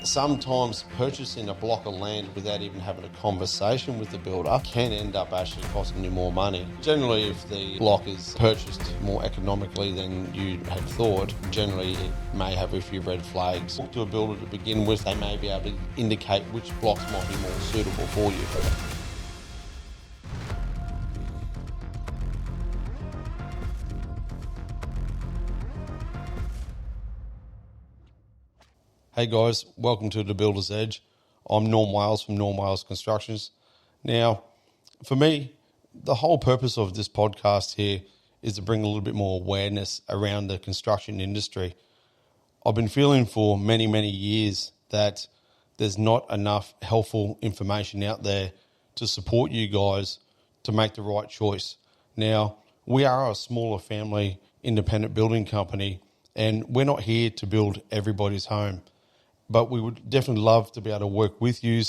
Sometimes purchasing a block of land without even having a conversation with the builder can end up actually costing you more money. Generally, if the block is purchased more economically than you had thought, generally it may have a few red flags. Talk to a builder to begin with, they may be able to indicate which blocks might be more suitable for you. Hey guys, welcome to The Builder's Edge. I'm Norm Wales from Norm Wales Constructions. Now, for me, the whole purpose of this podcast here is to bring a little bit more awareness around the construction industry. I've been feeling for many, many years that there's not enough helpful information out there to support you guys to make the right choice. Now, we are a smaller family independent building company, and we're not here to build everybody's home. But we would definitely love to be able to work with you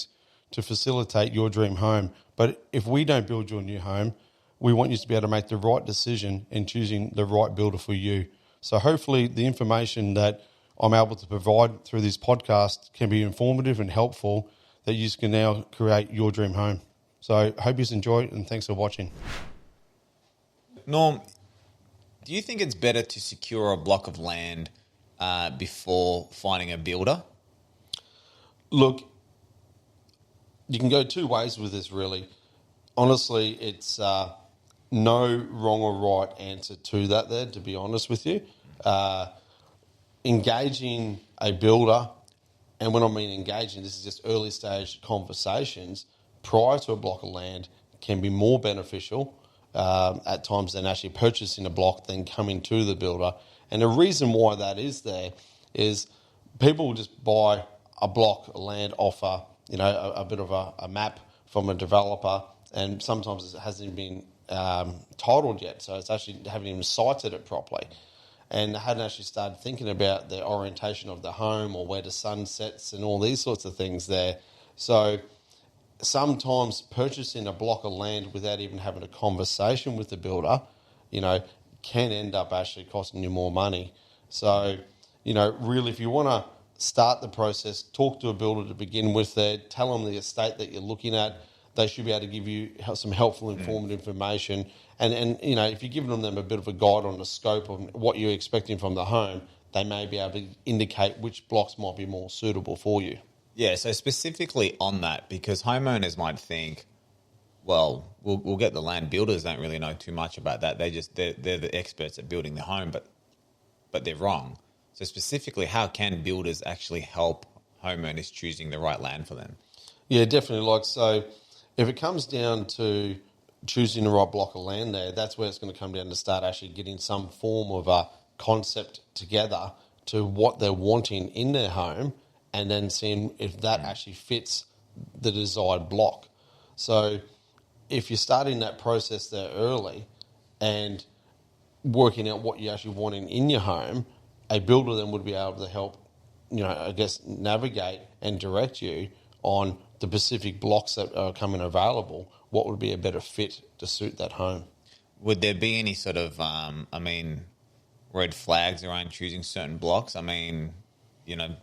to facilitate your dream home. But if we don't build your new home, we want you to be able to make the right decision in choosing the right builder for you. So hopefully the information that I'm able to provide through this podcast can be informative and helpful that you can now create your dream home. So I hope you enjoy it, and thanks for watching. Norm, do you think it's better to secure a block of land before finding a builder? Look, you can go two ways with this, really. Honestly, it's no wrong or right answer to that there, to be honest with you. Engaging a builder, and when I mean engaging, this is just early stage conversations prior to a block of land, can be more beneficial at times than actually purchasing a block, then coming to the builder. And the reason why that is there is people will just buy a block of land off a bit of a map from a developer, and sometimes it hasn't even been titled yet, so it's actually haven't even sited it properly, and hadn't actually started thinking about the orientation of the home or where the sun sets and all these sorts of things there. So sometimes purchasing a block of land without even having a conversation with the builder, can end up actually costing you more money. So, really, if you want to start the process, talk to a builder to begin with there, tell them the estate that you're looking at. They should be able to give you some helpful, informative information. And if you're giving them a bit of a guide on the scope of what you're expecting from the home, they may be able to indicate which blocks might be more suitable for you. Yeah, so specifically on that, because homeowners might think, well, we'll get the land. Builders don't really know too much about that. They're the experts at building the home, but they're wrong. So specifically, how can builders actually help homeowners choosing the right land for them? Yeah, definitely. So if it comes down to choosing the right block of land there, that's where it's going to come down to start actually getting some form of a concept together to what they're wanting in their home, and then seeing if that actually fits the desired block. So if you're starting that process there early and working out what you're actually wanting in your home, a builder then would be able to help, navigate and direct you on the specific blocks that are coming available, what would be a better fit to suit that home. Would there be any sort of, red flags around choosing certain blocks?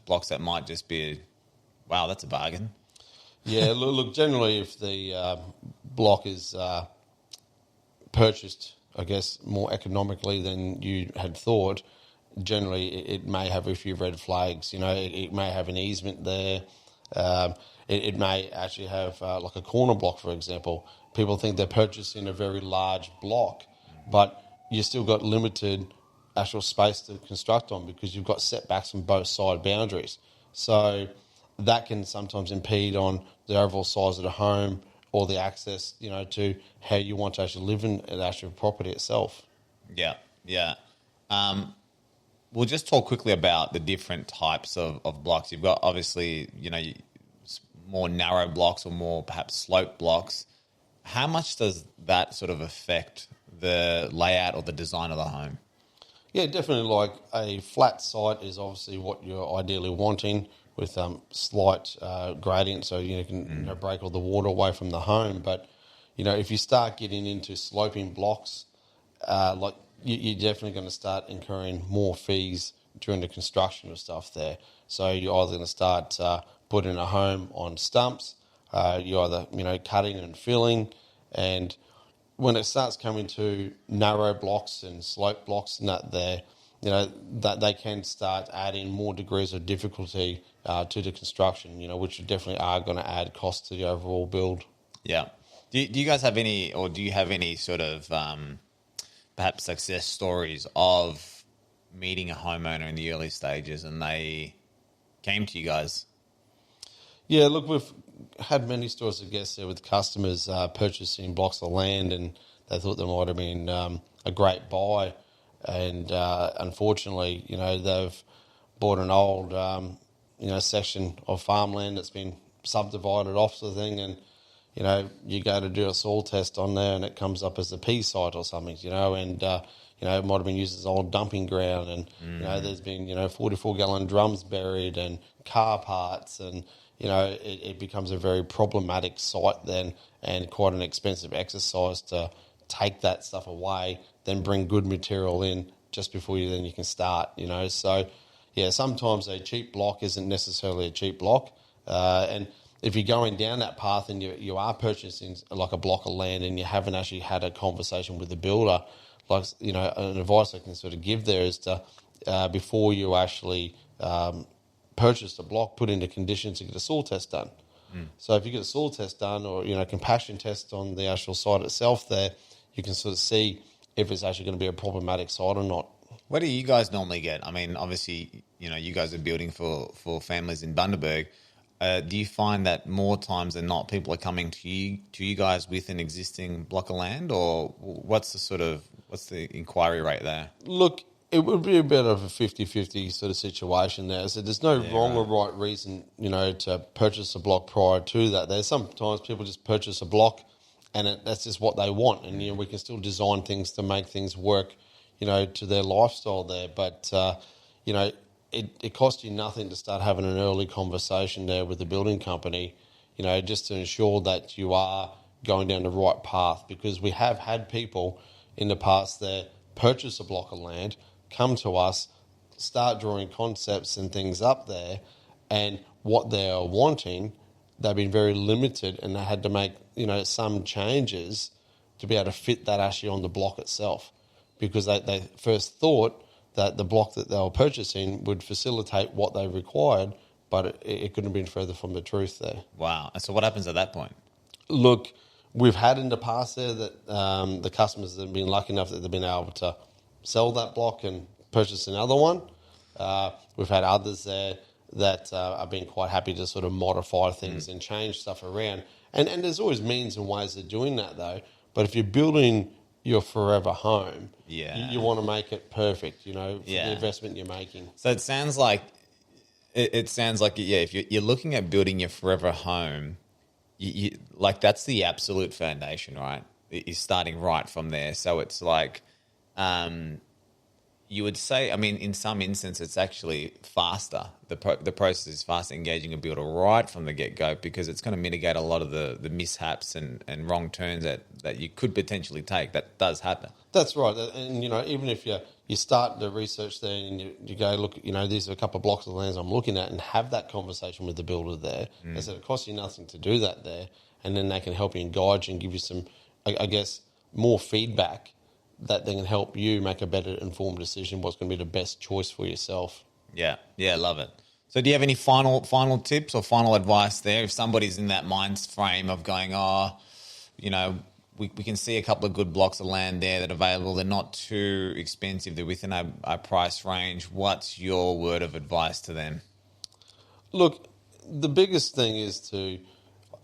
Blocks that might just be, wow, that's a bargain. Yeah, look, generally if the block is purchased, I guess, more economically than you had thought, generally it may have a few red flags. It may have an easement there. It may actually have like a corner block, for example. People think they're purchasing a very large block, but you still got limited actual space to construct on because you've got setbacks from both side boundaries. So that can sometimes impede on the overall size of the home or the access, to how you want to actually live in the actual property itself. Yeah. We'll just talk quickly about the different types of blocks. You've got, obviously, more narrow blocks or more perhaps slope blocks. How much does that sort of affect the layout or the design of the home? Yeah, definitely. Like a flat site is obviously what you're ideally wanting, with slight gradient, so you can break all the water away from the home. But if you start getting into sloping blocks, you're definitely going to start incurring more fees during the construction of stuff there. So you're either going to start putting a home on stumps, you're either cutting and filling, and when it starts coming to narrow blocks and slope blocks and that they can start adding more degrees of difficulty to the construction, which definitely are going to add cost to the overall build. Yeah. Do you guys have any, or do you have any sort of perhaps success stories of meeting a homeowner in the early stages and they came to you guys? Yeah, look, we've had many stories of guests there with customers purchasing blocks of land, and they thought there might have been a great buy, and unfortunately, they've bought an old section of farmland that's been subdivided off, sort of thing, and you go to do a soil test on there, and it comes up as a P site or something, and it might have been used as old dumping ground, and there's been 44-gallon drums buried and car parts, and it becomes a very problematic site then, and quite an expensive exercise to take that stuff away, then bring good material in just before you can start. So yeah, sometimes a cheap block isn't necessarily a cheap block, and if you're going down that path and you are purchasing like a block of land and you haven't actually had a conversation with the builder, like an advice I can sort of give there is to before you actually purchase the block, put into conditions to get a soil test done. So if you get a soil test done, or compassion test on the actual site itself, there you can sort of see if it's actually going to be a problematic site or not. What do you guys normally get? I mean, obviously, you guys are building for families in Bundaberg. Do you find that more times than not, people are coming to you guys with an existing block of land, or what's the inquiry rate there? Look, it would be a bit of a 50-50 sort of situation there. So there's no wrong or right reason, to purchase a block prior to that. There's sometimes people just purchase a block and that's just what they want. And, we can still design things to make things work, to their lifestyle there. But, it costs you nothing to start having an early conversation there with the building company, just to ensure that you are going down the right path. Because we have had people in the past there purchase a block of land, come to us, start drawing concepts and things up there, and what they are wanting, they've been very limited, and they had to make some changes to be able to fit that actually on the block itself, because they first thought that the block that they were purchasing would facilitate what they required, but it couldn't have been further from the truth there. Wow. And so what happens at that point? Look, we've had in the past there that the customers have been lucky enough that they've been able to sell that block and purchase another one. We've had others there that have been quite happy to sort of modify things and change stuff around. And there's always means and ways of doing that, though. But if you're building your forever home, you want to make it perfect, for the investment you're making. So it sounds like, if you're looking at building your forever home, you like that's the absolute foundation, right? You're starting right from there. So it's like, you would say, I mean, in some instances, it's actually faster. The process is faster engaging a builder right from the get-go, because it's going to mitigate a lot of the mishaps and wrong turns that you could potentially take. That does happen. That's right. And, even if you start the research there and you go, look, these are a couple of blocks of lands I'm looking at, and have that conversation with the builder there. They said it costs you nothing to do that there, and then they can help you and guide you and give you some, I guess, more feedback that then can help you make a better informed decision what's going to be the best choice for yourself. Yeah, love it. So do you have any final tips or final advice there? If somebody's in that mind frame of going, we can see a couple of good blocks of land there that are available, they're not too expensive, they're within our price range, what's your word of advice to them? Look, the biggest thing is to,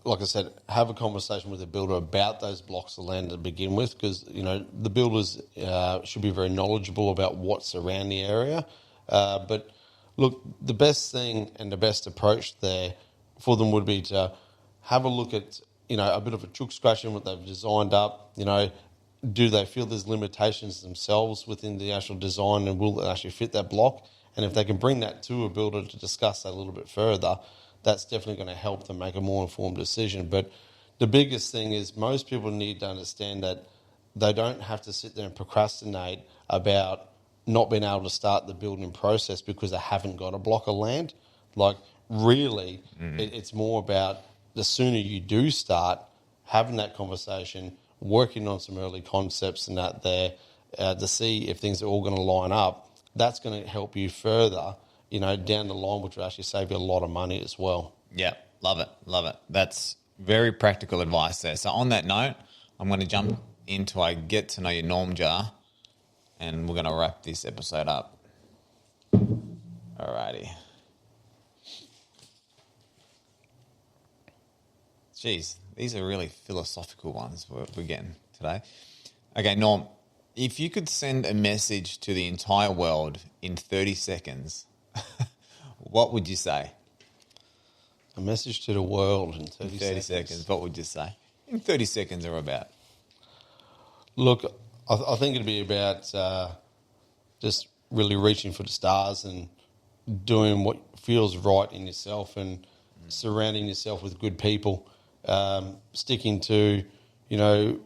like I said, have a conversation with the builder about those blocks of land to begin with, because, the builders should be very knowledgeable about what's around the area. But look, the best thing and the best approach there for them would be to have a look at, a bit of a chook scratching what they've designed up. Do they feel there's limitations themselves within the actual design, and will it actually fit that block? And if they can bring that to a builder to discuss that a little bit further, that's definitely going to help them make a more informed decision. But the biggest thing is most people need to understand that they don't have to sit there and procrastinate about not being able to start the building process because they haven't got a block of land. Like, really, it's more about the sooner you do start having that conversation, working on some early concepts and that there to see if things are all going to line up. That's going to help you further, down the line, which will actually save you a lot of money as well. Yeah, love it. That's very practical advice there. So on that note, I'm going to jump into a get to know your Norm jar, and we're going to wrap this episode up. Alrighty. Jeez, these are really philosophical ones we're getting today. Okay, Norm, if you could send a message to the entire world in 30 seconds, what would you say? A message to the world in 30 seconds. What would you say? In 30 seconds or about? Look, I think it'd be about just really reaching for the stars and doing what feels right in yourself and surrounding yourself with good people, sticking to,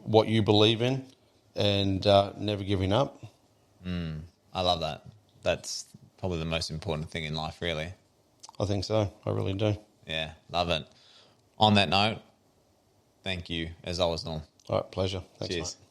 what you believe in and never giving up. I love that. That's probably the most important thing in life, really. I think so. I really do. Yeah, love it. On that note, thank you, as always, Norm. All right, pleasure. Thanks, Cheers. mate.